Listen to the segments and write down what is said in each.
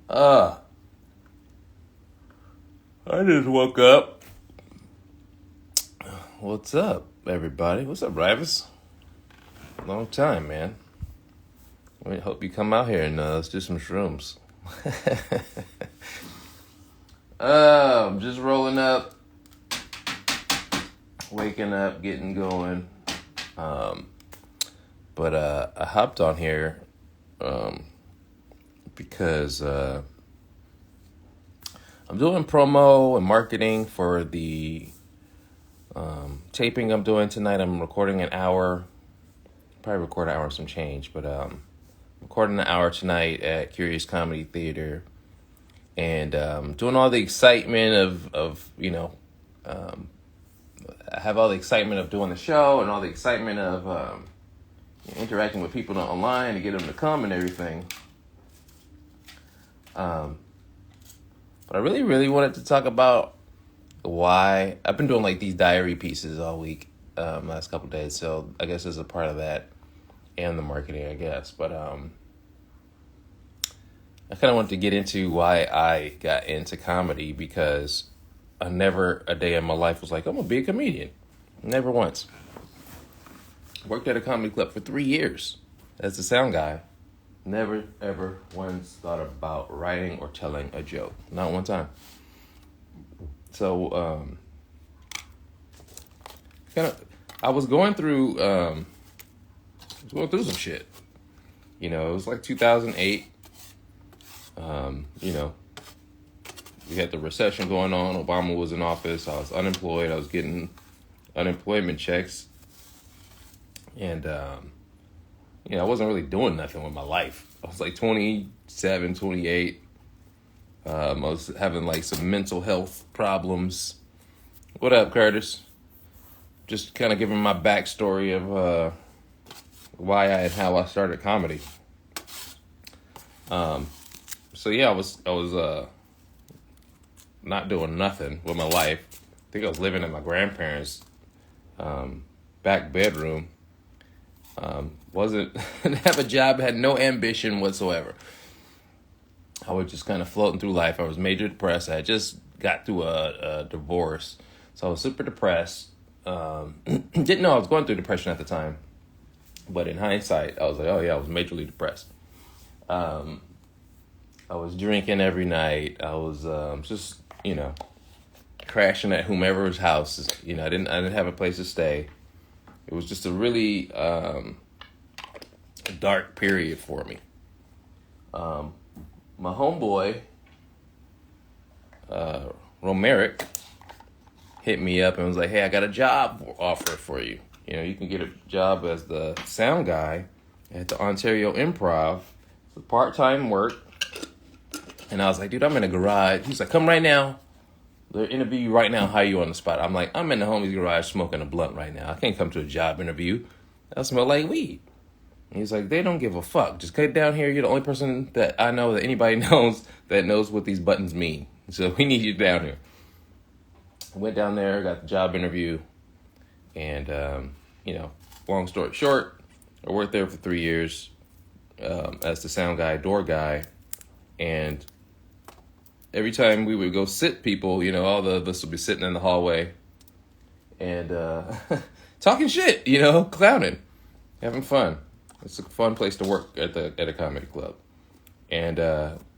uh, I just woke up. What's up, everybody? What's up, Rivers? Long time, man. I hope you come out here and let's do some shrooms. I'm just rolling up, waking up, getting going. But I hopped on here because I'm doing promo and marketing for the taping I'm doing tonight. I'm recording an hour, probably record an hour and some change, but recording an hour tonight at Curious Comedy Theater, and doing all the excitement of I have all the excitement of doing the show and all the excitement of interacting with people online to get them to come and everything. But I really wanted to talk about why I've been doing like these diary pieces all week, last couple of days. So I guess there's a part of that and the marketing, I guess. But I kind of wanted to get into why I got into comedy, because I never a day in my life was like, I'm gonna be a comedian. Never once. Worked at a comedy club for 3 years as a sound guy. Never, ever once thought about writing or telling a joke. Not one time. So, I was going through some shit. You know, it was like 2008. We had the recession going on. Obama was in office. I was unemployed. I was getting unemployment checks. And, I wasn't really doing nothing with my life. I was like 27, 28. I was having like some mental health problems. What up, Curtis? Just kind of giving my backstory of why and how I started comedy. So yeah, I was not doing nothing with my life. I think I was living in my grandparents' back bedroom. Didn't have a job, had no ambition whatsoever. I was just kind of floating through life. I was major depressed. I had just got through a divorce, so I was super depressed. Didn't know I was going through depression at the time, but in hindsight, I was like, oh yeah, I was majorly depressed. I was drinking every night. I was just crashing at whomever's house. I didn't have a place to stay. It was just a really dark period for me. My homeboy, Romerick, hit me up and was like, hey, I got a job offer for you. You can get a job as the sound guy at the Ontario Improv. It's part-time work. And I was like, dude, I'm in a garage. He's like, come right now. They'll interview you right now, hire you on the spot. I'm like, I'm in the homie's garage smoking a blunt right now. I can't come to a job interview. I smell like weed. And he's like, they don't give a fuck. Just get down here. You're the only person that I know that anybody knows that knows what these buttons mean. So we need you down here. I went down there, got the job interview. And, long story short, I worked there for 3 years as the sound guy, door guy. And every time we would go sit people, all of us would be sitting in the hallway and talking shit, clowning, having fun. It's a fun place to work at a comedy club. And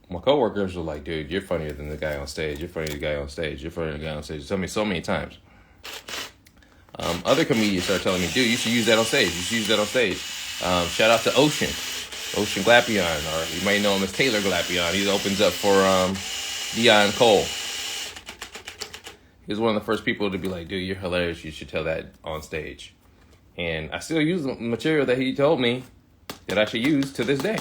my coworkers were like, dude, you're funnier than the guy on stage. You're funnier than the guy on stage. You're funnier than the guy on stage. They told me so many times. Other comedians started telling me, dude, you should use that on stage. You should use that on stage. Shout out to Ocean Glapion, or you might know him as Taylor Glapion. He opens up for Dion Cole. He was one of the first people to be like, dude, you're hilarious. You should tell that on stage. And I still use the material that he told me that I should use to this day.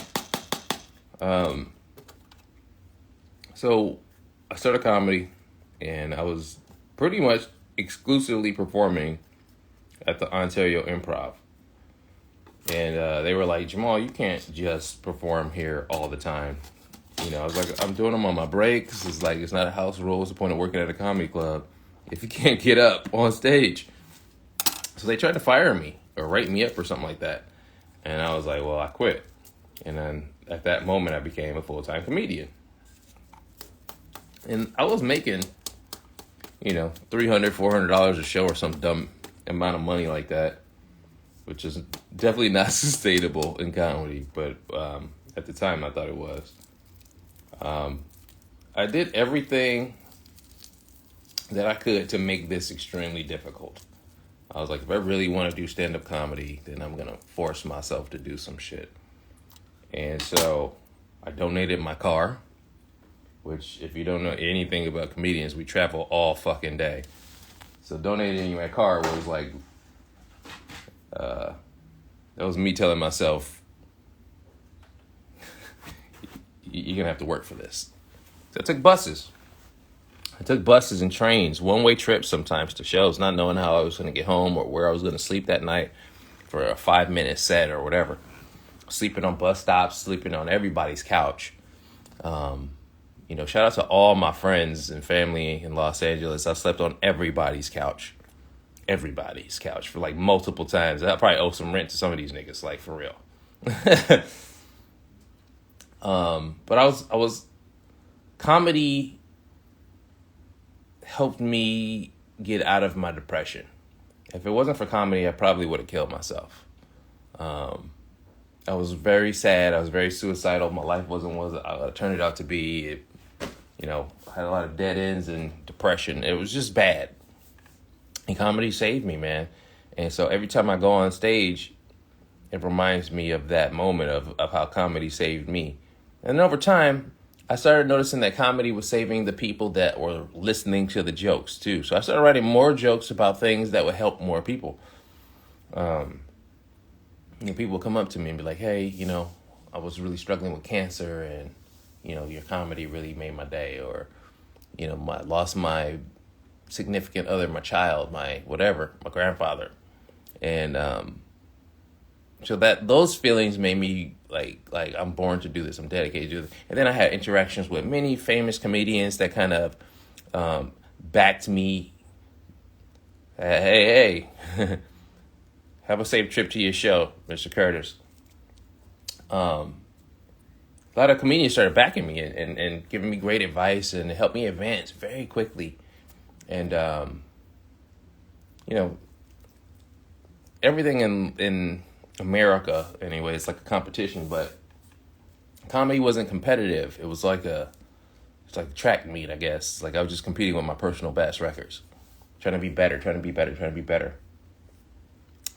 So I started comedy, and I was pretty much exclusively performing at the Ontario Improv. And they were like, Jamal, you can't just perform here all the time. I was like, I'm doing them on my breaks. It's like, it's not a house rule. What's the point of working at a comedy club if you can't get up on stage? So they tried to fire me or write me up or something like that. And I was like, well, I quit. And then at that moment, I became a full-time comedian. And I was making, $300, $400 a show or some dumb amount of money like that, which is definitely not sustainable in comedy. But at the time, I thought it was. I did everything that I could to make this extremely difficult. I was like, if I really want to do stand-up comedy, then I'm going to force myself to do some shit. And so I donated my car, which if you don't know anything about comedians, we travel all fucking day. So donating my car was like, that was me telling myself, you're going to have to work for this. So I took buses. And trains, one-way trips sometimes to shows, not knowing how I was going to get home or where I was going to sleep that night for a 5-minute set or whatever. Sleeping on bus stops, sleeping on everybody's couch. Shout out to all my friends and family in Los Angeles. I slept on everybody's couch. For like multiple times. I probably owe some rent to some of these niggas, like for real. But I was comedy helped me get out of my depression. If it wasn't for comedy, I probably would have killed myself. I was very sad. I was very suicidal. My life wasn't what I turned it out to be. It, had a lot of dead ends and depression. It was just bad. And comedy saved me, man. And so every time I go on stage, it reminds me of that moment of how comedy saved me. And over time, I started noticing that comedy was saving the people that were listening to the jokes too. So I started writing more jokes about things that would help more people. People would come up to me and be like, hey, I was really struggling with cancer and, your comedy really made my day. Or, I lost my significant other, my child, my grandfather. And so that those feelings made me like I'm born to do this. I'm dedicated to do this. And then I had interactions with many famous comedians that kind of backed me. Hey, have a safe trip to your show, Mr. Curtis. A lot of comedians started backing me and giving me great advice and helped me advance very quickly. And, everything in America, anyway, it's like a competition, but comedy wasn't competitive. It was like it's like track meet, I guess. Like I was just competing with my personal best records, trying to be better.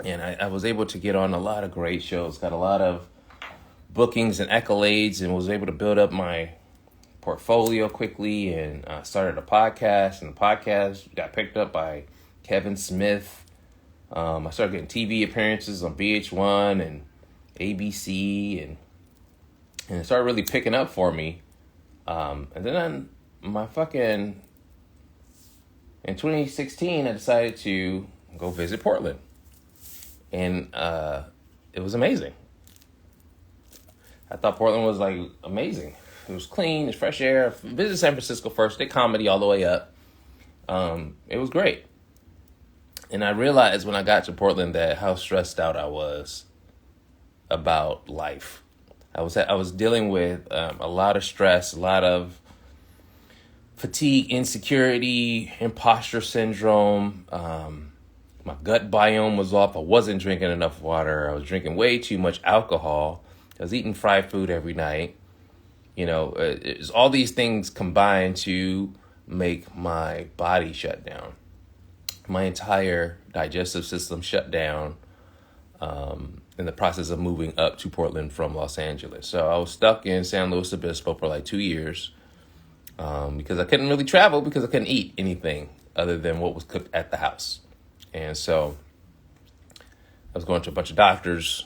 And I was able to get on a lot of great shows, got a lot of bookings and accolades, and was able to build up my portfolio quickly, and started a podcast, and the podcast got picked up by Kevin Smith. I started getting TV appearances on VH1 and ABC, and it started really picking up for me. And then in 2016, I decided to go visit Portland, and it was amazing. I thought Portland was like amazing. It was clean, it's fresh air. Visit San Francisco first, did comedy all the way up. It was great. And I realized when I got to Portland that how stressed out I was about life. I was dealing with a lot of stress, a lot of fatigue, insecurity, imposter syndrome. My gut biome was off. I wasn't drinking enough water. I was drinking way too much alcohol. I was eating fried food every night. It was all these things combined to make my body shut down. My entire digestive system shut down in the process of moving up to Portland from Los Angeles. So I was stuck in San Luis Obispo for like 2 years because I couldn't really travel because I couldn't eat anything other than what was cooked at the house. And so I was going to a bunch of doctors,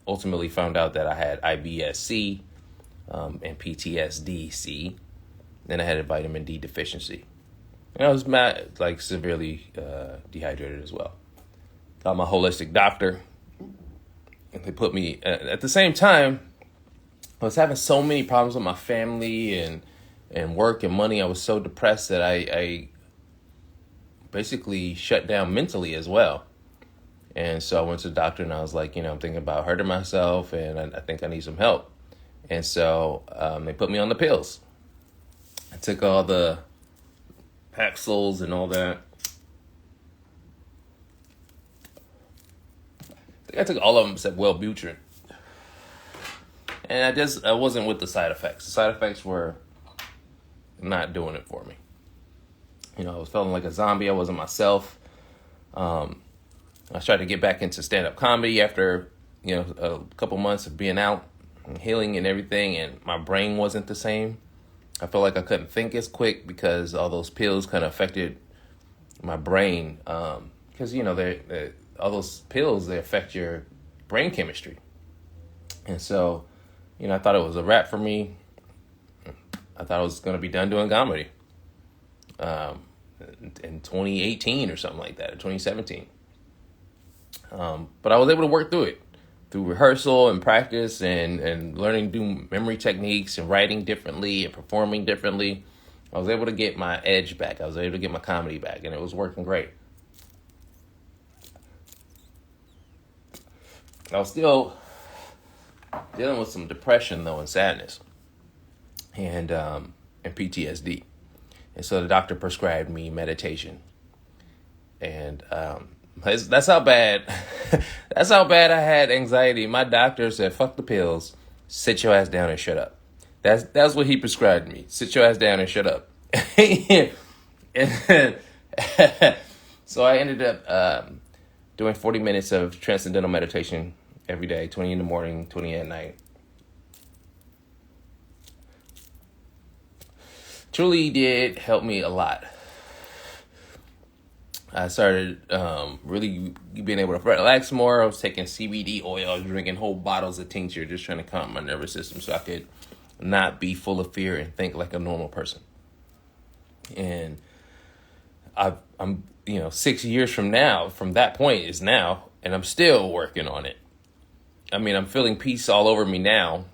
ultimately found out that I had IBS-C and PTSD-C. Then I had a vitamin D deficiency. And I was severely dehydrated as well. Got my holistic doctor. And they put me, at the same time, I was having so many problems with my family and work and money. I was so depressed that I basically shut down mentally as well. And so I went to the doctor and I was like, I'm thinking about hurting myself and I think I need some help. And so they put me on the pills. I took all the Paxils and all that. I took all of them except Wellbutrin. And I wasn't with the side effects. The side effects were not doing it for me. I was feeling like a zombie. I wasn't myself. I tried to get back into stand-up comedy after, a couple months of being out and healing and everything, and my brain wasn't the same. I felt like I couldn't think as quick because all those pills kind of affected my brain. Because, all those pills, they affect your brain chemistry. And so, I thought it was a wrap for me. I thought I was going to be done doing comedy in 2018 or something like that, or 2017. But I was able to work through it, through rehearsal and practice and learning to do memory techniques and writing differently and performing differently. I was able to get my edge back. I was able to get my comedy back, and it was working great. I was still dealing with some depression, though, and sadness and PTSD. And so the doctor prescribed me meditation. And that's how bad I had anxiety. My doctor said, fuck the pills, sit your ass down and shut up. That's what he prescribed me. Sit your ass down and shut up. And so I ended up doing 40 minutes of transcendental meditation every day, 20 in the morning, 20 at night. Truly did help me a lot. I started really being able to relax more. I was taking CBD oil. I was drinking whole bottles of tincture, just trying to calm my nervous system so I could not be full of fear and think like a normal person. And I'm 6 years from that point is now, and I'm still working on it. I mean, I'm feeling peace all over me now.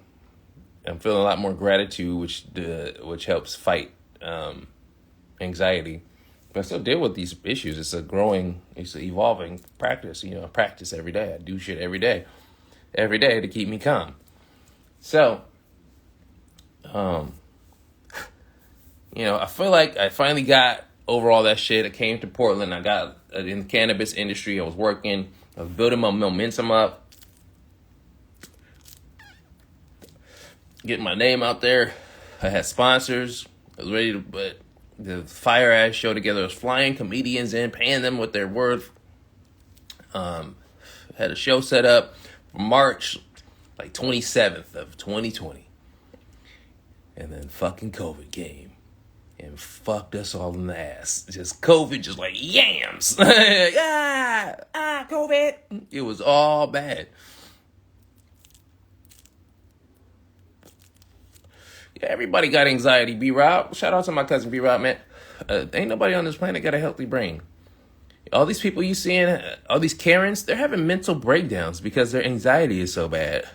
I'm feeling a lot more gratitude, which helps fight anxiety. But I still deal with these issues. It's an evolving practice. I practice every day. I do shit every day to keep me calm. So, I feel like I finally got over all that shit. I came to Portland. I got in the cannabis industry. I was working. I was building my momentum up. Getting my name out there. I had sponsors. I was ready to put the fire ass show together. I was flying comedians in, paying them what they're worth. Had a show set up for March 27th of 2020. And then fucking COVID came and fucked us all in the ass. Just COVID, just like yams. COVID. It was all bad. Yeah, everybody got anxiety, B-Rob. Shout out to my cousin B-Rob, man. Ain't nobody on this planet got a healthy brain. All these people you seeing, all these Karens, they're having mental breakdowns because their anxiety is so bad.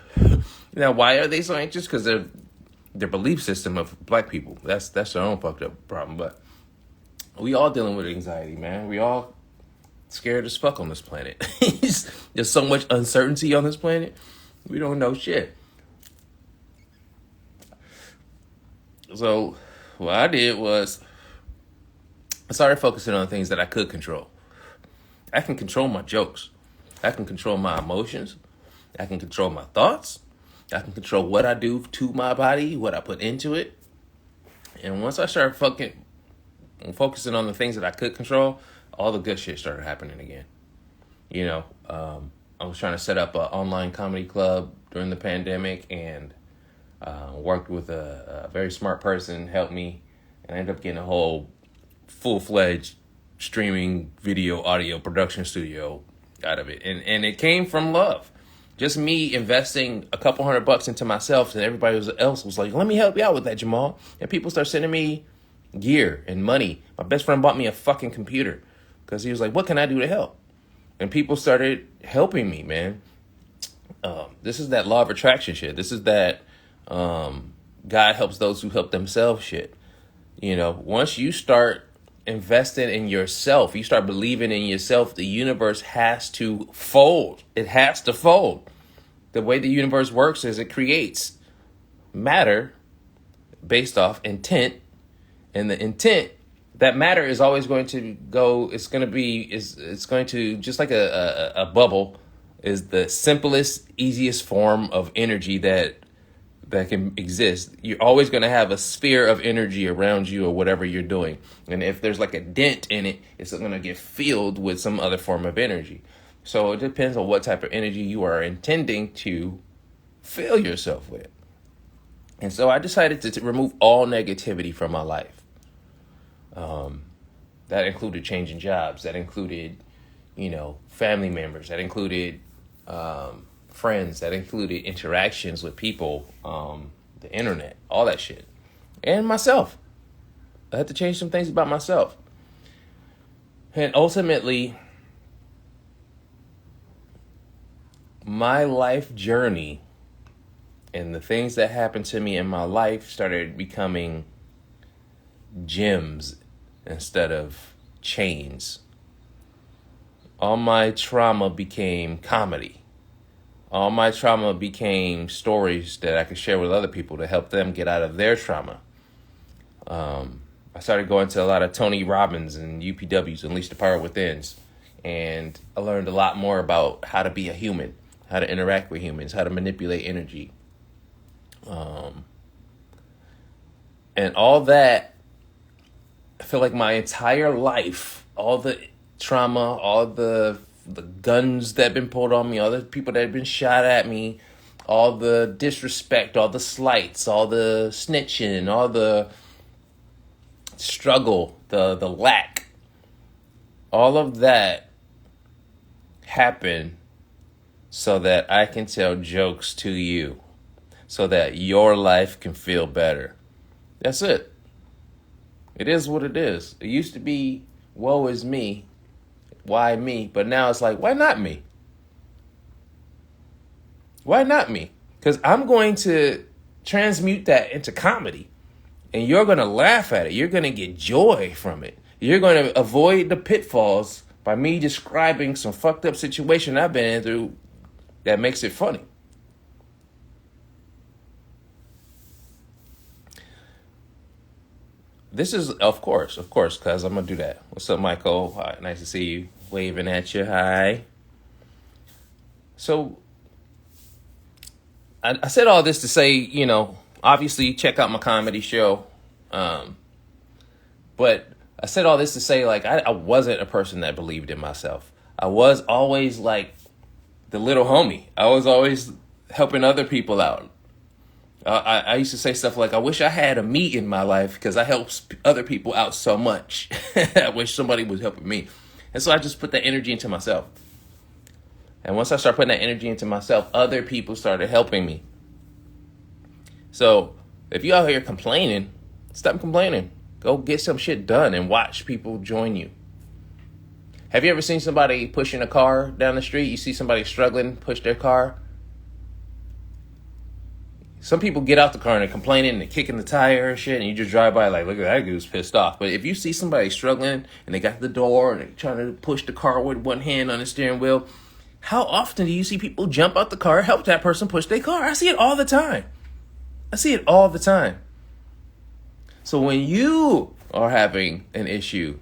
Now, why are they so anxious? Because their belief system of black people. That's their own fucked up problem. But we all dealing with anxiety, man. We all scared as fuck on this planet. There's so much uncertainty on this planet. We don't know shit. So what I did was I started focusing on things that I could control. I can control my jokes. I can control my emotions. I can control my thoughts. I can control what I do to my body, what I put into it. And once I started focusing on the things that I could control, all the good shit started happening again. I was trying to set up an online comedy club during the pandemic and worked with a very smart person, helped me, and I ended up getting a whole full-fledged streaming video audio production studio out of it. And it came from love. Just me investing a couple $100 into myself, and everybody else was like, let me help you out with that, Jamal. And people start sending me gear and money. My best friend bought me a fucking computer because he was like, what can I do to help? And people started helping me, man. This is that law of attraction shit. This is that God helps those who help themselves shit. Once you start investing in yourself, you start believing in yourself, the universe has to fold. It has to fold. The way the universe works is it creates matter based off intent, and the intent, that matter is always going to go, it's going to, just like a bubble, is the simplest, easiest form of energy that can exist. You're always going to have a sphere of energy around you or whatever you're doing. And if there's like a dent in it, it's going to get filled with some other form of energy. So it depends on what type of energy you are intending to fill yourself with. And so I decided to remove all negativity from my life. That included changing jobs. That included, family members. That included friends. That included interactions with people, the internet, all that shit. And myself. I had to change some things about myself. And ultimately, my life journey and the things that happened to me in my life started becoming gems instead of chains. All my trauma became comedy. All my trauma became stories that I could share with other people to help them get out of their trauma. I started going to a lot of Tony Robbins and UPWs, Unleash the Power Withins. And I learned a lot more about how to be a human, how to interact with humans, how to manipulate energy. And all that, I feel like my entire life, all the trauma, all the guns that have been pulled on me, all the people that have been shot at me, all the disrespect, all the slights, all the snitching, all the struggle, the lack, all of that happened so that I can tell jokes to you, so that your life can feel better. That's it. It is what it is. It used to be, woe is me. Why me? But now it's like, why not me? Why not me? Because I'm going to transmute that into comedy. And you're going to laugh at it. You're going to get joy from it. You're going to avoid the pitfalls by me describing some fucked up situation I've been through that makes it funny. This is, of course, because I'm going to do that. What's up, Michael? Hi, nice to see you. Waving at you. Hi. So, I said all this to say, obviously check out my comedy show. But I said all this to say, like, I wasn't a person that believed in myself. I was always like the little homie. I was always helping other people out. I used to say stuff like, I wish I had a me in my life because I helped other people out so much. I wish somebody was helping me. And so I just put that energy into myself. And once I started putting that energy into myself, other people started helping me. So if you out here complaining, stop complaining. Go get some shit done and watch people join you. Have you ever seen somebody pushing a car down the street? You see somebody struggling, push their car. Some people get out the car and they're complaining and they're kicking the tire and shit, and you just drive by like, look at that dude's pissed off. But if you see somebody struggling and they got the door and they're trying to push the car with one hand on the steering wheel, how often do you see people jump out the car, help that person push their car? I see it all the time. So when you are having an issue,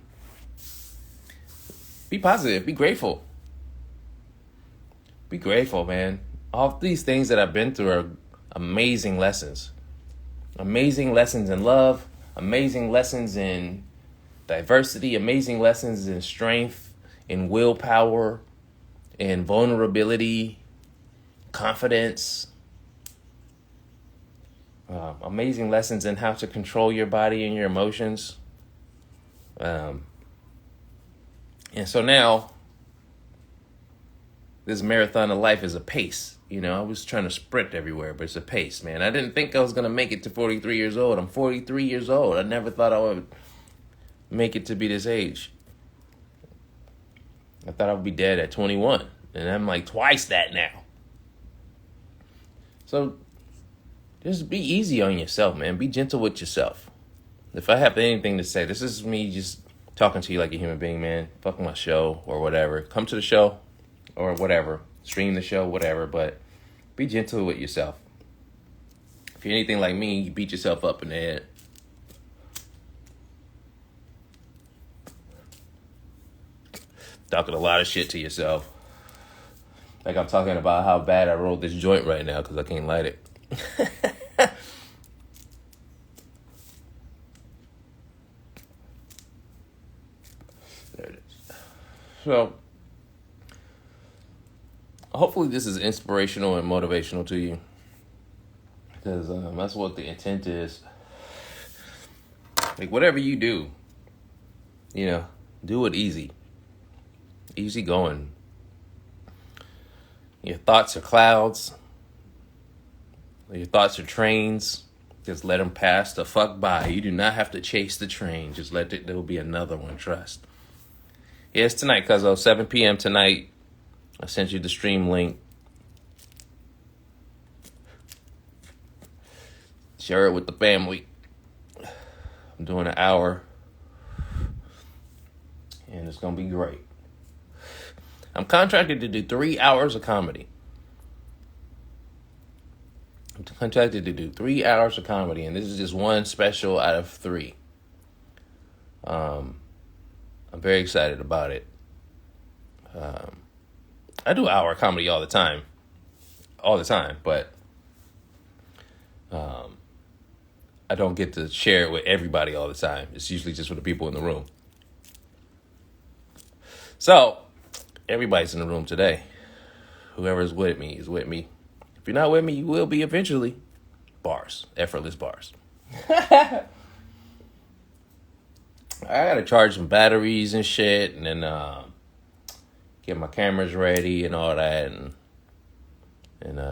be positive, be grateful. Be grateful, man. All these things that I've been through are amazing lessons. Amazing lessons in love, amazing lessons in diversity, amazing lessons in strength, in willpower, in vulnerability, confidence. Amazing lessons in how to control your body and your emotions. And so now, this marathon of life is a pace. I was trying to sprint everywhere, but it's a pace, man. I didn't think I was going to make it to 43 years old. I'm 43 years old. I never thought I would make it to be this age. I thought I would be dead at 21. And I'm like twice that now. So just be easy on yourself, man. Be gentle with yourself. If I have anything to say, this is me just talking to you like a human being, man. Fuck my show or whatever. Come to the show or whatever. Stream the show, whatever. But be gentle with yourself. If you're anything like me, you beat yourself up in the head. Talking a lot of shit to yourself. Like I'm talking about how bad I rolled this joint right now because I can't light it. There it is. So, hopefully this is inspirational and motivational to you. Because that's what the intent is. Like, whatever you do, do it easy. Easy going. Your thoughts are clouds. Your thoughts are trains. Just let them pass the fuck by. You do not have to chase the train. Just there will be another one, trust. Yeah, it's tonight, cuzzo. 7 p.m. tonight. I sent you the stream link. Share it with the family. I'm doing an hour. And it's going to be great. I'm contracted to do 3 hours of comedy. I'm contracted to do 3 hours of comedy, and this is just one special out of 3. I'm very excited about it. I do hour comedy all the time, but I don't get to share it with everybody all the time. It's usually just for the people in the room. So, everybody's in the room today. Whoever's with me is with me. If you're not with me, you will be eventually. Bars. Effortless bars. I gotta charge some batteries and shit, and then get my cameras ready and all that, and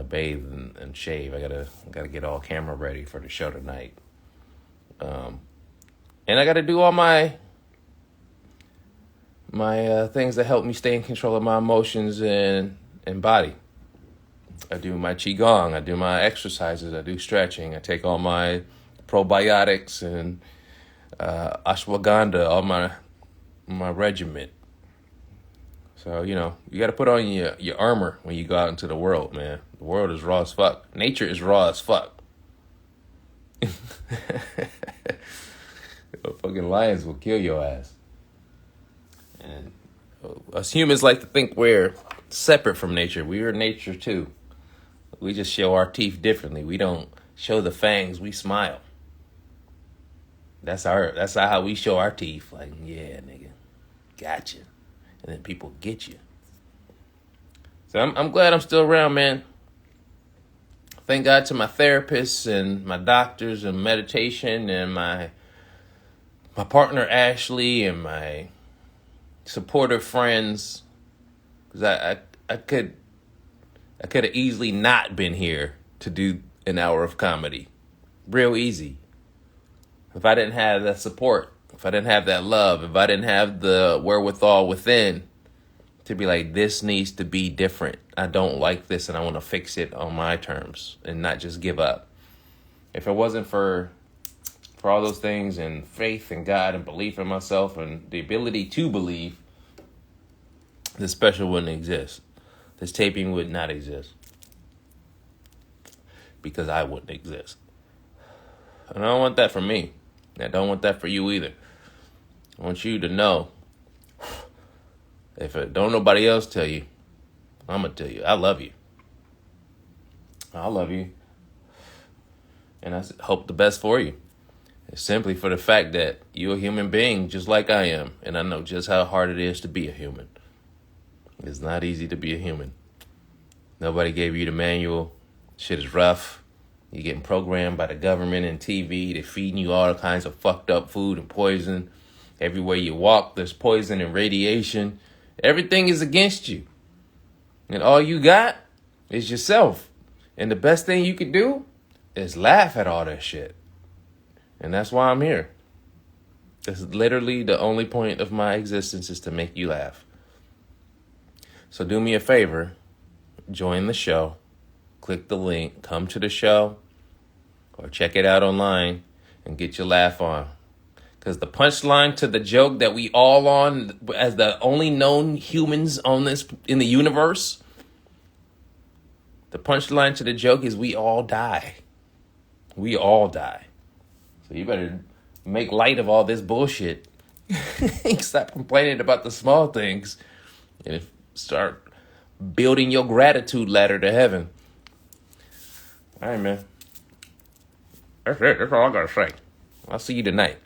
bathe and shave. I gotta get all camera ready for the show tonight. And I gotta do all my things that help me stay in control of my emotions and body. I do my qigong, I do my exercises, I do stretching, I take all my probiotics and ashwagandha, all my regimen. So, you got to put on your armor when you go out into the world, man. The world is raw as fuck. Nature is raw as fuck. Fucking lions will kill your ass. And us humans like to think we're separate from nature. We are nature too. We just show our teeth differently. We don't show the fangs. We smile. That's how we show our teeth. Like, yeah, nigga, gotcha. And then people get you. So I'm glad I'm still around, man. Thank God to my therapists and my doctors and meditation and my partner Ashley and my supportive friends. Because I could have easily not been here to do an hour of comedy. Real easy. If I didn't have that support, if I didn't have that love, if I didn't have the wherewithal within to be like, this needs to be different. I don't like this and I want to fix it on my terms and not just give up. If it wasn't for all those things and faith in God and belief in myself and the ability to believe, this special wouldn't exist. This taping would not exist. Because I wouldn't exist. And I don't want that for me. I don't want that for you either. I want you to know, if don't nobody else tell you, I'm going to tell you, I love you. I love you. And I hope the best for you. It's simply for the fact that you're a human being just like I am. And I know just how hard it is to be a human. It's not easy to be a human. Nobody gave you the manual. Shit is rough. You're getting programmed by the government and TV. They're feeding you all kinds of fucked up food and poison. Everywhere you walk, there's poison and radiation. Everything is against you. And all you got is yourself. And the best thing you can do is laugh at all that shit. And that's why I'm here. That's literally the only point of my existence, is to make you laugh. So do me a favor. Join the show. Click the link. Come to the show. Or check it out online and get your laugh on. Because the punchline to the joke that we all on, as the only known humans on this in the universe, the punchline to the joke is we all die. We all die. So you better make light of all this bullshit. Stop complaining about the small things and start building your gratitude ladder to heaven. All right, man. That's it. That's all I gotta say. I'll see you tonight.